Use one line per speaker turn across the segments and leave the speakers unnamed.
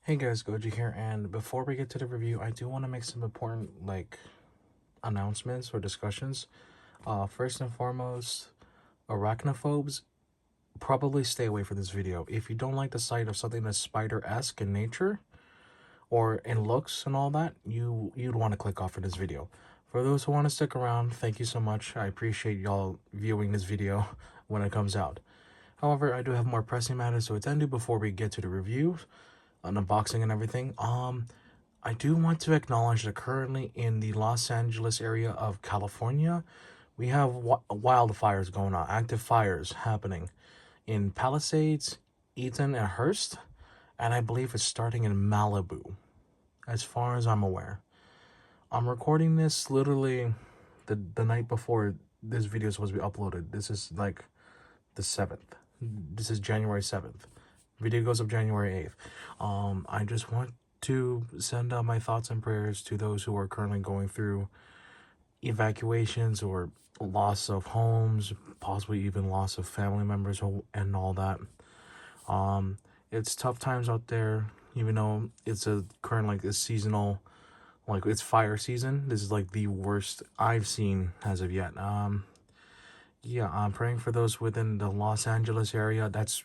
Hey guys, Goji here, and before we get to the review, I do want to make some important announcements or discussions. First and foremost, arachnophobes, probably stay away from this video. If you don't like the sight of something that's spider-esque in nature or in looks and all that, you'd want to click off of this video. For those who want to stick around, thank you so much. I appreciate y'all viewing this video when it comes out. However, I do have more pressing matters to attend to before we get to the reviews, unboxing and everything. I do want to acknowledge that currently in the Los Angeles area of California, we have wildfires going on, active fires happening in Palisades, Eaton, and Hearst, and I believe it's starting in Malibu, as far as I'm aware. I'm recording this literally the night before this video is supposed to be uploaded. This is like the 7th. This is January 7th. Video goes up January 8th. I just want to send out my thoughts and prayers to those who are currently going through evacuations or loss of homes, possibly even loss of family members and all that. It's tough times out there, even though it's a current a seasonal, it's fire season. This is like the worst I've seen as of yet. Yeah, I'm praying for those within the Los Angeles area. That's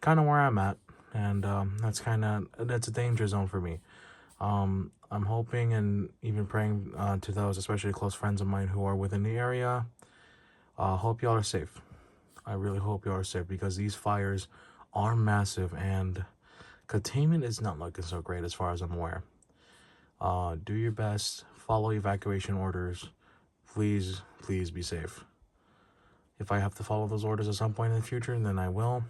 kind of where I'm at, and that's a danger zone for me. I'm hoping and even praying to those, especially close friends of mine who are within the area. Hope y'all are safe. I really hope y'all are safe, because these fires are massive and containment is not looking so great as far as I'm aware. Do your best, follow evacuation orders. Please be safe. If I have to follow those orders at some point in the future, then I will.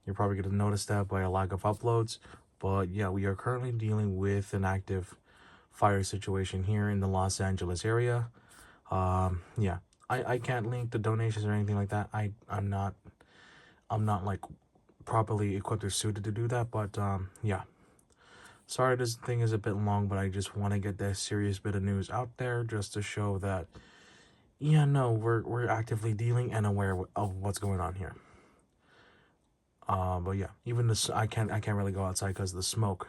You're probably going to notice that by a lack of uploads. But yeah, we are currently dealing with an active fire situation here in the Los Angeles area. Yeah, I can't link the donations or anything like that. I'm not properly equipped or suited to do that. But yeah, sorry this thing is a bit long, but I just want to get that serious bit of news out there just to show that, yeah, no, we're actively dealing and aware of what's going on here. But yeah, even this, I can't really go outside because the smoke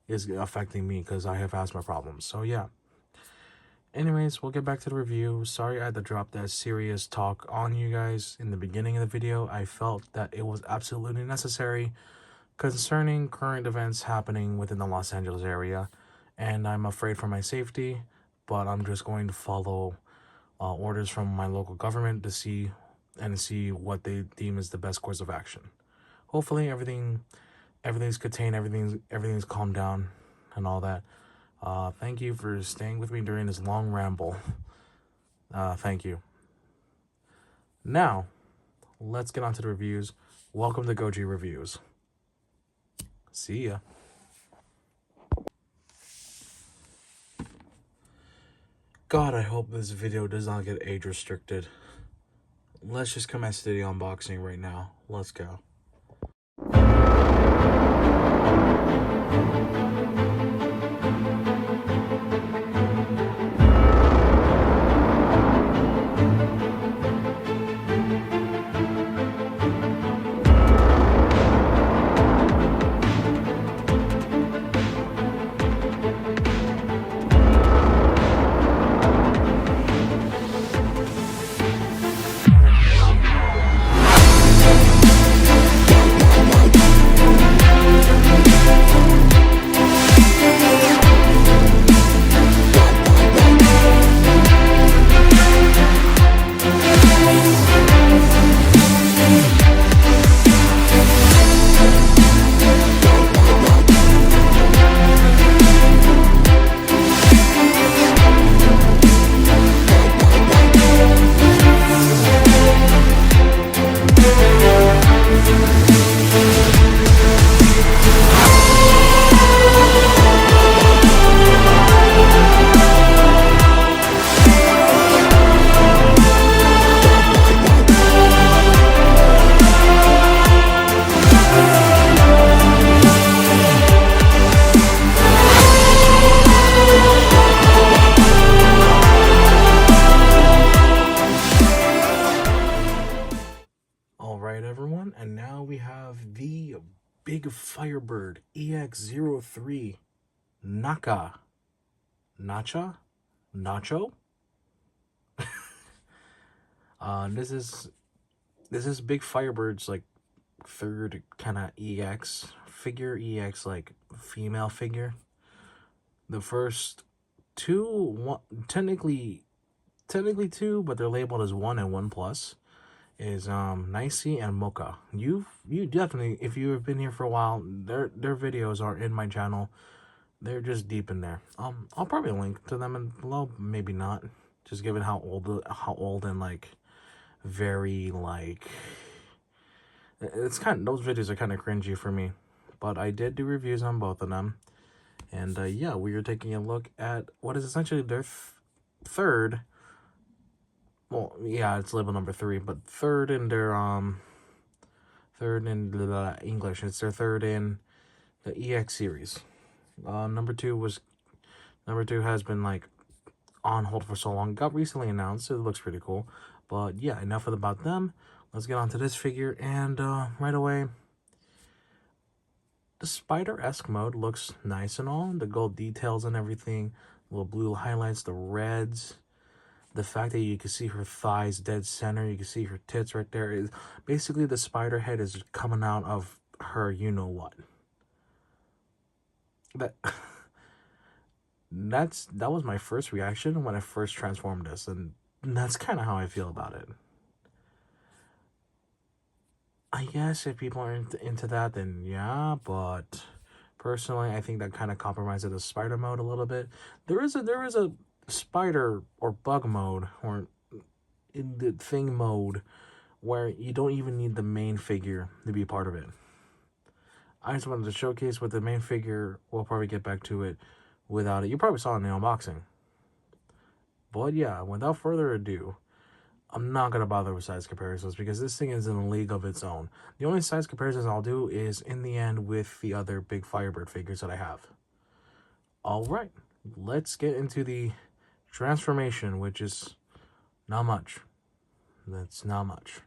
is affecting me because I have asthma problems. So yeah. Anyways, we'll get back to the review. Sorry I had to drop that serious talk on you guys in the beginning of the video. I felt that it was absolutely necessary concerning current events happening within the Los Angeles area, and I'm afraid for my safety, but I'm just going to follow orders from my local government to see what they deem is the best course of action. Hopefully everything's contained, everything's calmed down and all that. Thank you for staying with me during this long ramble. Thank you. Now, let's get on to the reviews. Welcome to Goji Reviews. See ya. God, I hope this video does not get age restricted. Let's just commence to the unboxing right now. Let's go. BigFireBird EX-03 Nacha. Nacha? Nacho? This is BigFireBird's like third kind of EX figure, EX like female figure. The first two, one, technically two, but they're labeled as 1 and 1 plus, is Nicey and Mocha. You definitely, if you have been here for a while, their videos are in my channel. They're just deep in there. I'll probably link to them in below, maybe not, just given how old and like very like, it's kind of, those videos are kind of cringy for me, but I did do reviews on both of them. And yeah, we are taking a look at what is essentially their third, well, yeah, it's label number 3, but third in their third in the English. It's their third in the EX series. Number two has been like on hold for so long. Got recently announced. It looks pretty cool. But yeah, enough about them. Let's get on to this figure, and right away, the spider-esque mode looks nice and all. The gold details and everything, little blue highlights, the reds, the fact that you can see her thighs dead center, you can see her tits right there. Is basically the spider head is coming out of her, you know what. That was my first reaction when I first transformed this, and that's kind of how I feel about it. I guess if people are into that, then yeah, but personally, I think that kind of compromises the spider mode a little bit. There is a spider or bug mode, or in the thing mode, where you don't even need the main figure to be part of it. I just wanted to showcase with the main figure. We'll probably get back to it without it. You probably saw it in the unboxing. But yeah, without further ado, I'm not going to bother with size comparisons because this thing is in a league of its own. The only size comparisons I'll do is in the end with the other BigFireBird figures that I have. Alright, let's get into the transformation, which is not much. That's not much.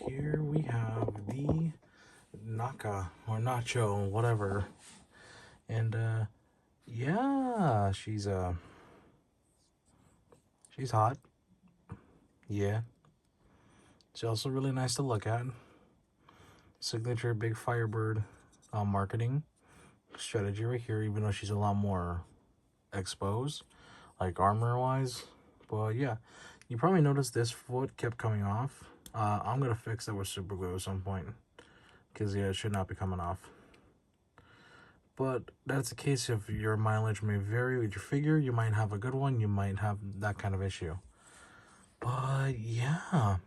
here we have the Nacha or Nacho, whatever. And yeah, she's hot. Yeah. She's also really nice to look at. Signature BigFireBird marketing strategy right here, even though she's a lot more exposed, like armor-wise. But yeah, you probably noticed this foot kept coming off. I'm going to fix that with super glue at some point, because yeah, it should not be coming off. But that's the case if your mileage may vary with your figure. You might have a good one, you might have that kind of issue. But yeah,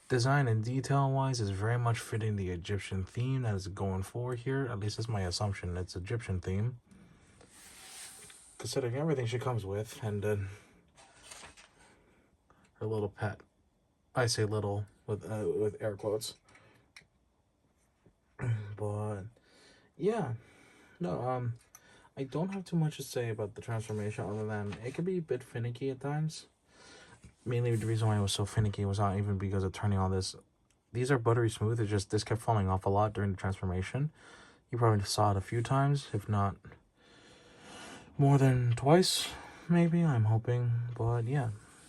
design and detail wise is very much fitting the Egyptian theme that is going for here. At least that's my assumption. It's Egyptian theme, considering everything she comes with. And then her little pet, I say little with air quotes. But yeah, no, I don't have too much to say about the transformation other than it could be a bit finicky at times. Mainly the reason why it was so finicky was not even because of turning on this. These are buttery smooth. It's just this kept falling off a lot during the transformation. You probably saw it a few times, if not more than twice, maybe, I'm hoping. But yeah,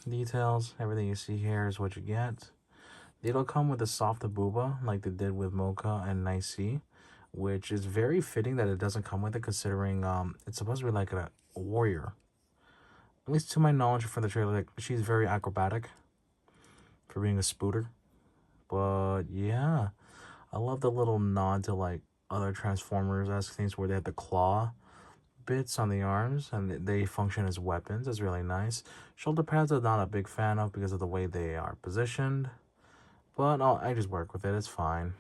details, everything you see here is what you get. It'll come with a soft booba like they did with Mocha and Nicey, which is very fitting that it doesn't come with it, considering it's supposed to be like a warrior. At least to my knowledge from the trailer, like she's very acrobatic for being a spooder. But yeah, I love the little nod to like other Transformers-esque things where they have the claw bits on the arms and they function as weapons. It's really nice. Shoulder pads I'm not a big fan of because of the way they are positioned, but I just work with it. It's fine.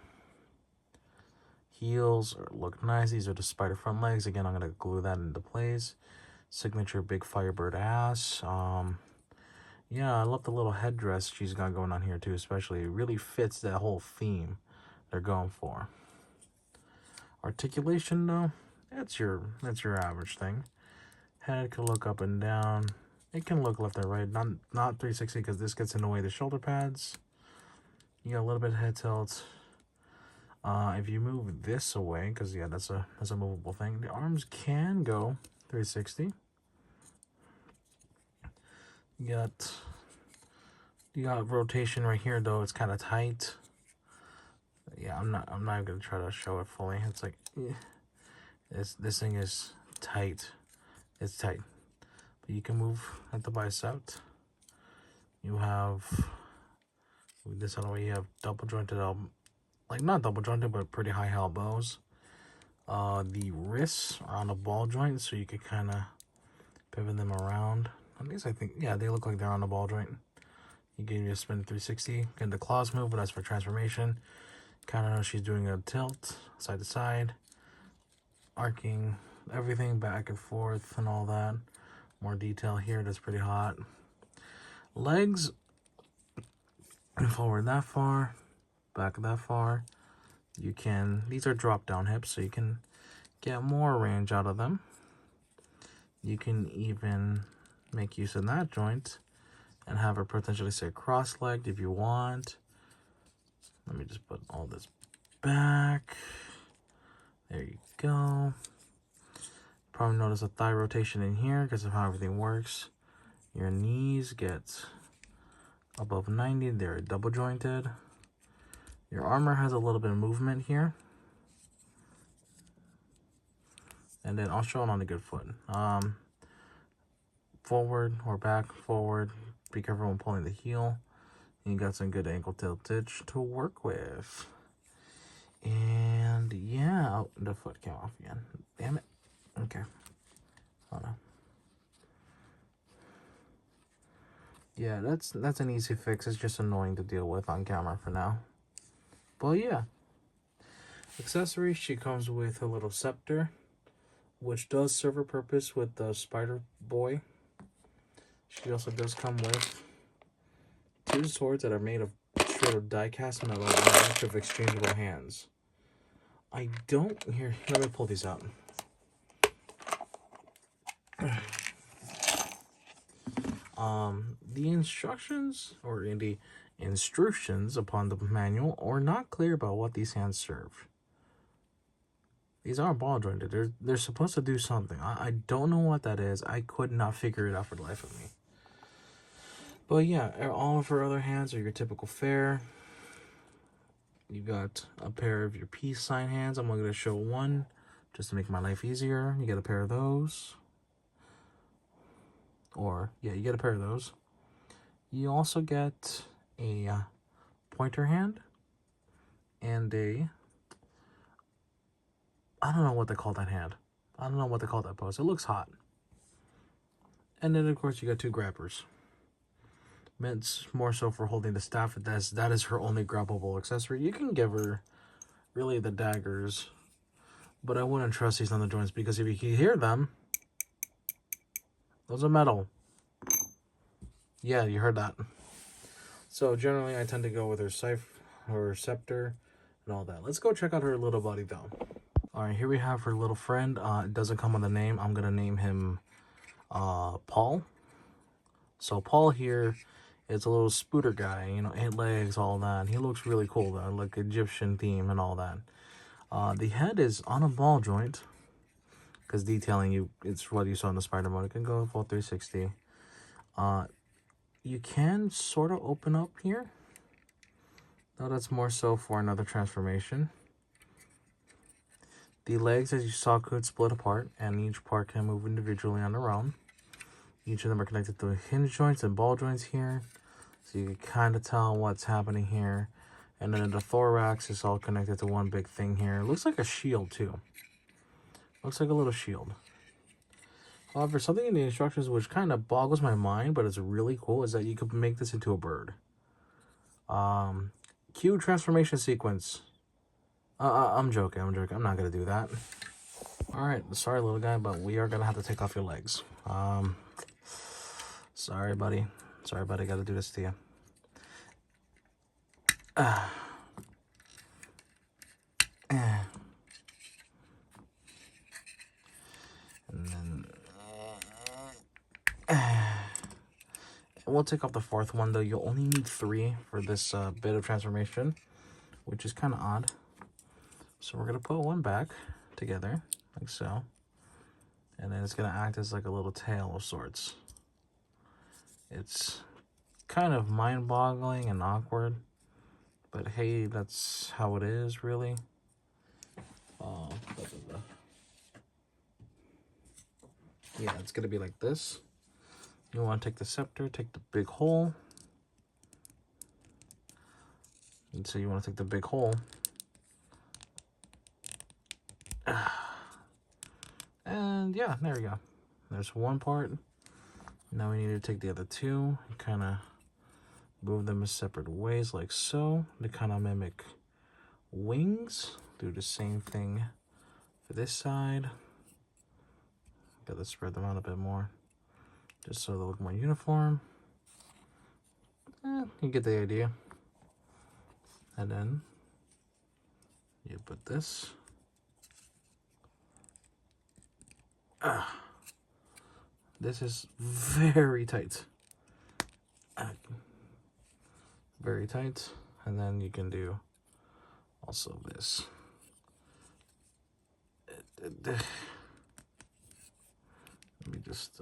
Heels look nice. These are the spider front legs. Again, I'm gonna glue that into place. Signature BigFireBird ass. Yeah, I love the little headdress she's got going on here too, especially. It really fits that whole theme they're going for. Articulation though, that's your average thing. Head can look up and down. It can look left and right, not 360 because this gets in the way of the shoulder pads. You got a little bit of head tilt. If you move this away, because yeah, that's a movable thing. The arms can go 360. You got rotation right here though. It's kind of tight. Yeah, I'm not even gonna try to show it fully. It's like this thing is tight. It's tight. But you can move at the bicep. You have this on the way. You have double jointed elbow, like not double jointed, but pretty high elbows. The wrists are on a ball joint, so you could kind of pivot them around. At least I think, yeah, they look like they're on a ball joint. You can just spin 360. Get the claws move, but that's for transformation. Kind of know she's doing a tilt side to side, arcing everything back and forth and all that. More detail here. That's pretty hot. Legs forward that far, back that far. You can, these are drop down hips, so you can get more range out of them. You can even make use of that joint and have her potentially say cross-legged if you want. Let me just put all this back. There you go. Probably notice a thigh rotation in here because of how everything works. Your knees get above 90. They're double jointed. Your armor has a little bit of movement here. And then I'll show it on the good foot. Forward or back, forward. Be careful when pulling the heel. And you got some good ankle tiltage to work with. And yeah, oh, the foot came off again. Damn it. Okay. Oh no. Yeah, that's an easy fix. It's just annoying to deal with on camera for now. But yeah. Accessories, she comes with a little scepter, which does serve a purpose with the Spider Boy. She also does come with 2 swords that are made of straight of die-cast metal and a bunch of exchangeable hands. I don't... Here, let me pull these out. The instructions, or in the instructions upon the manual or not clear about what these hands serve. These aren't ball jointed. They're supposed to do something. I don't know what that is. I could not figure it out for the life of me. But yeah, all of her other hands are your typical fare. You got a pair of your peace sign hands. I'm going to show one just to make my life easier. You get a pair of those. Or, yeah, you get a pair of those. You also get a pointer hand and a, I don't know what they call that hand. I don't know what they call that pose. It looks hot. And then, of course, you got two grabbers. Meant more so for holding the staff. That is her only grabbable accessory. You can give her, really, the daggers. But I wouldn't trust these on the joints because if you can hear them, those are metal. Yeah, you heard that. So generally, I tend to go with her scepter, and all that. Let's go check out her little buddy, though. All right, here we have her little friend. It doesn't come with a name. I'm gonna name him Paul. So Paul here is a little spooder guy. You know, 8 legs, all that. He looks really cool, though, like Egyptian theme and all that. The head is on a ball joint. Because detailing, it's what you saw in the spider mode. It can go full 360. You can sort of open up here. No, that's more so for another transformation. The legs, as you saw, could split apart, and each part can move individually on their own. Each of them are connected to hinge joints and ball joints here, so you can kind of tell what's happening here. And then the thorax is all connected to one big thing here. It looks like a shield, too. Looks like a little shield. However, something in the instructions which kind of boggles my mind, but it's really cool, is that you could make this into a bird. Cue transformation sequence. I'm joking. I'm not going to do that. Alright, sorry, little guy, but we are going to have to take off your legs. Sorry, buddy. Sorry, buddy. Got to do this to you. And then we'll take off the fourth one, though. You'll only need 3 for this bit of transformation, which is kind of odd. So we're going to put one back together, like so. And then it's going to act as like a little tail of sorts. It's kind of mind-boggling and awkward. But hey, that's how it is, really. Yeah, it's going to be like this. You want to take the scepter, take the big hole. And so you want to take the big hole. And yeah, there we go. There's one part. Now we need to take the other 2 and kind of move them in separate ways like so. To kind of mimic wings. Do the same thing for this side. Gotta spread them out a bit more, just so they look more uniform. You get the idea. And then you put this. This is very tight. Very tight. And then you can do also this. Let me just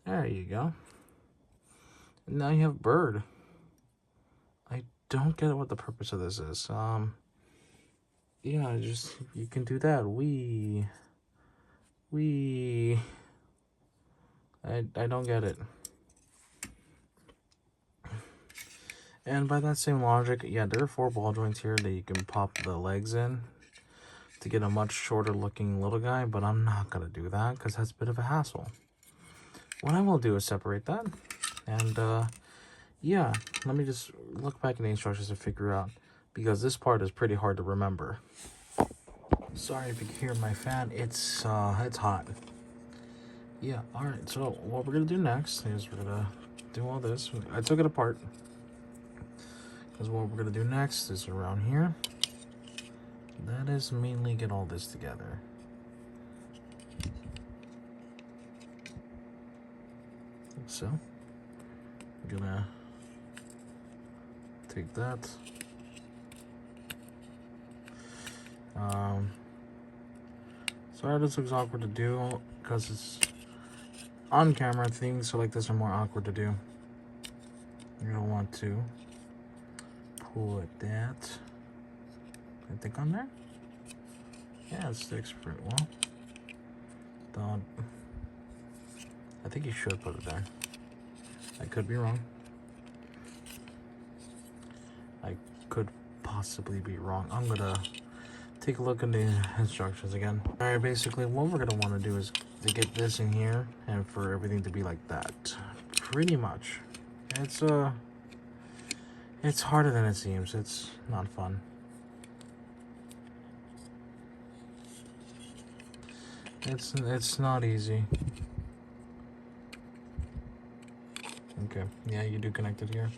there you go. And now you have bird. I don't get what the purpose of this is. Yeah, just you can do that. I don't get it. And by that same logic, yeah, there are 4 ball joints here that you can pop the legs in to get a much shorter looking little guy, but I'm not going to do that because that's a bit of a hassle. What I will do is separate that. And yeah, let me just look back in the instructions to figure out, because this part is pretty hard to remember. Sorry if you can hear my fan, it's hot. Yeah, alright, so what we're going to do next is we're going to do all this. I took it apart. Because what we're going to do next is around here. That is mainly get all this together. so. I'm gonna take that. Sorry this looks awkward to do because it's on camera. Things like this are more awkward to do. You're gonna want to put that, I think, on there. Yeah, it sticks pretty well. Don't. I think you should put it there. I could be wrong. I could possibly be wrong. I'm gonna take a look at the instructions again. Alright, basically what we're gonna want to do is to get this in here and for everything to be like that. Pretty much. It's harder than it seems. It's not fun. It's not easy. Okay, yeah, you do connect it here.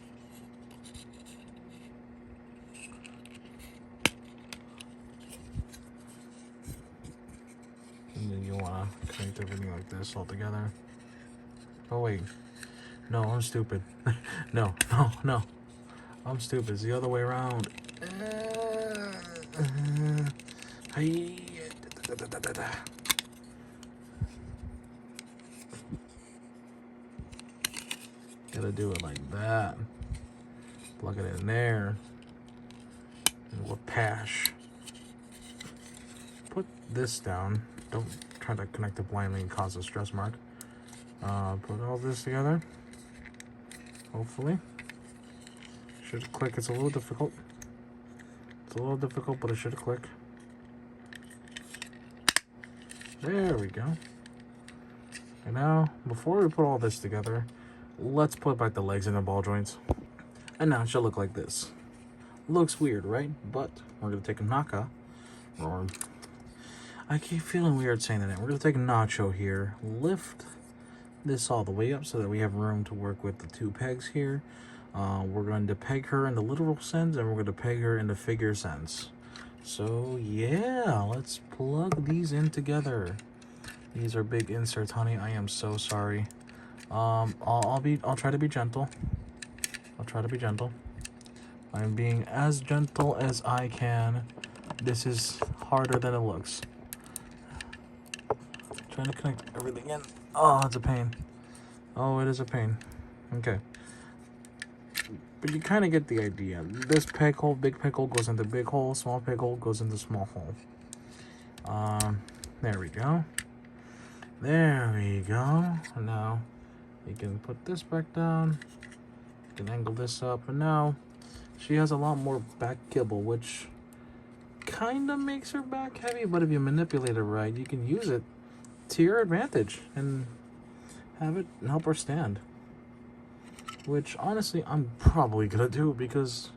And then you wanna connect everything like this all together. Oh wait, no, I'm stupid. No. I'm stupid. It's the other way around. Gotta do it like that. Plug it in there. And we'll pash. Put this down. Don't try to connect it blindly and cause a stress mark. Put all this together. Hopefully. Should click. It's a little difficult. But it should click. There we go. And now, before we put all this together, let's put back the legs in the ball joints. And now it should look like this. Looks weird, right? But we're gonna take a Nacha, or I keep feeling weird saying that. We're gonna take a Nacho here, lift this all the way up so that we have room to work with the two pegs here. We're going to peg her in the literal sense, and we're going to peg her in the figure sense. So yeah, let's plug these in together. These are big inserts, honey. I am so sorry. I'll try to be gentle. I'm being as gentle as I can. This is harder than it looks. Trying to connect everything in. Oh, it's a pain. Oh, it is a pain. Okay. But you kind of get the idea. This peg hole, big peg hole, goes into big hole. Small peg hole goes into small hole. There we go. Now, you can put this back down. You can angle this up. And now, she has a lot more back kibble, which kind of makes her back heavy. But if you manipulate it right, you can use it to your advantage and have it help her stand. Which, honestly, I'm probably gonna do because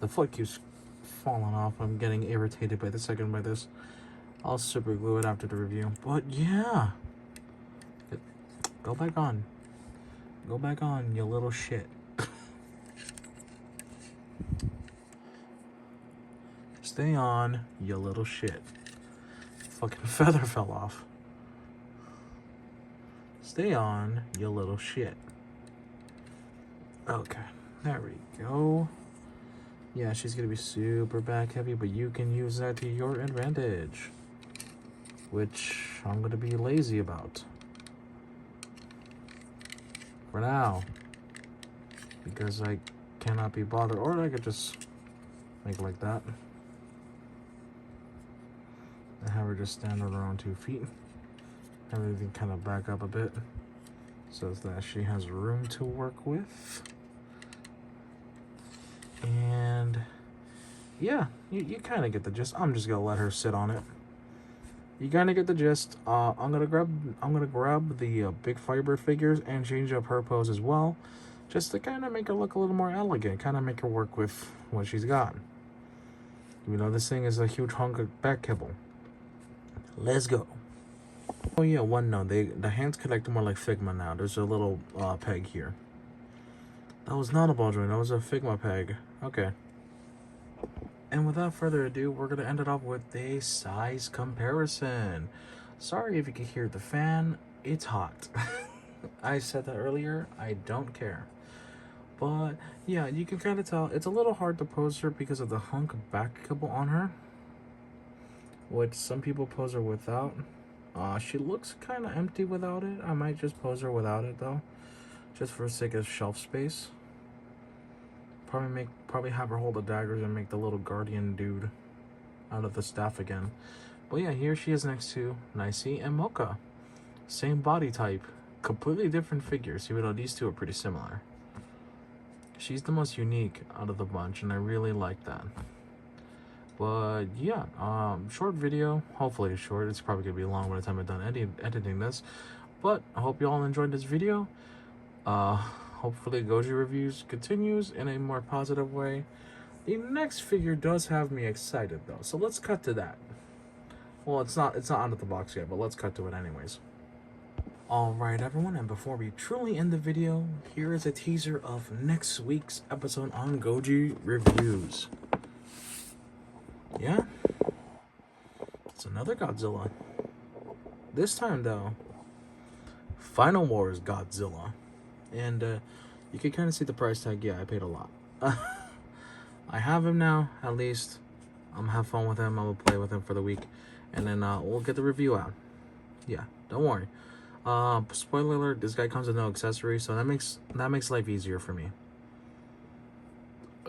the foot keeps falling off. I'm getting irritated by the second by this. I'll super glue it after the review. But, yeah. Go back on. Go back on, you little shit. Stay on, you little shit. Fucking feather fell off. Stay on, you little shit. Okay, there we go. Yeah, she's gonna be super back heavy, but you can use that to your advantage, which I'm gonna be lazy about for now, because I cannot be bothered. Or I could just make it like that and have her just stand on her own 2 feet. Have everything kind of back up a bit so that she has room to work with. And yeah, you kind of get the gist. I'm just gonna let her sit on it. You kind of get the gist. I'm gonna grab the BigFireBird figures and change up her pose as well, just to kind of make her look a little more elegant, kind of make her work with what she's got. You know, this thing is a huge hunk of back kibble. Let's go. Oh yeah, one note. The hands connect more like Figma now. There's a little peg here. That was not a ball joint. That was a Figma peg. Okay. And without further ado, we're going to end it off with a size comparison. Sorry if you can hear the fan. It's hot. I said that earlier. I don't care. But yeah, you can kind of tell it's a little hard to pose her because of the hunk back couple on her, which some people pose her without. She looks kind of empty without it. I might just pose her without it though, just for the sake of shelf space. Probably have her hold the daggers and make the little guardian dude out of the staff again. But yeah, here she is next to Nicey and Mocha. Same body type, completely different figures, even though these two are pretty similar. She's the most unique out of the bunch, and I really like that. But yeah, short video. Hopefully it's short. It's probably gonna be long by the time I'm done editing this. But I hope you all enjoyed this video. Hopefully Goji reviews continues in a more positive way. The next figure does have me excited though, so let's cut to that. Well, it's not out of the box yet, but let's cut to it anyways. Alright everyone, and before we truly end the video, here is a teaser of next week's episode on Goji reviews. Yeah, it's another Godzilla. This time though, Final Wars Godzilla. And you can kind of see the price tag. Yeah, I paid a lot. I have him now, at least. I'm gonna have fun with him. I'm gonna play with him for the week, and then we'll get the review out. Yeah, don't worry. Spoiler alert: this guy comes with no accessories, so that makes life easier for me.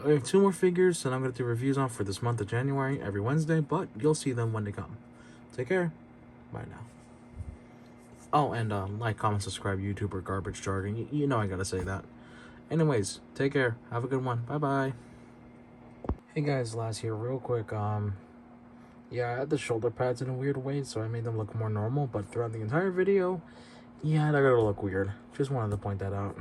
I have 2 more figures, and I'm gonna do reviews on for this month of January every Wednesday, but you'll see them when they come. Take care. Bye now. Oh, and like, comment, subscribe, YouTuber garbage jargon. You know I gotta say that. Anyways, take care. Have a good one. Bye-bye. Hey guys, Laz here real quick. Yeah, I had the shoulder pads in a weird way, so I made them look more normal, but throughout the entire video, yeah, they're gonna look weird. Just wanted to point that out.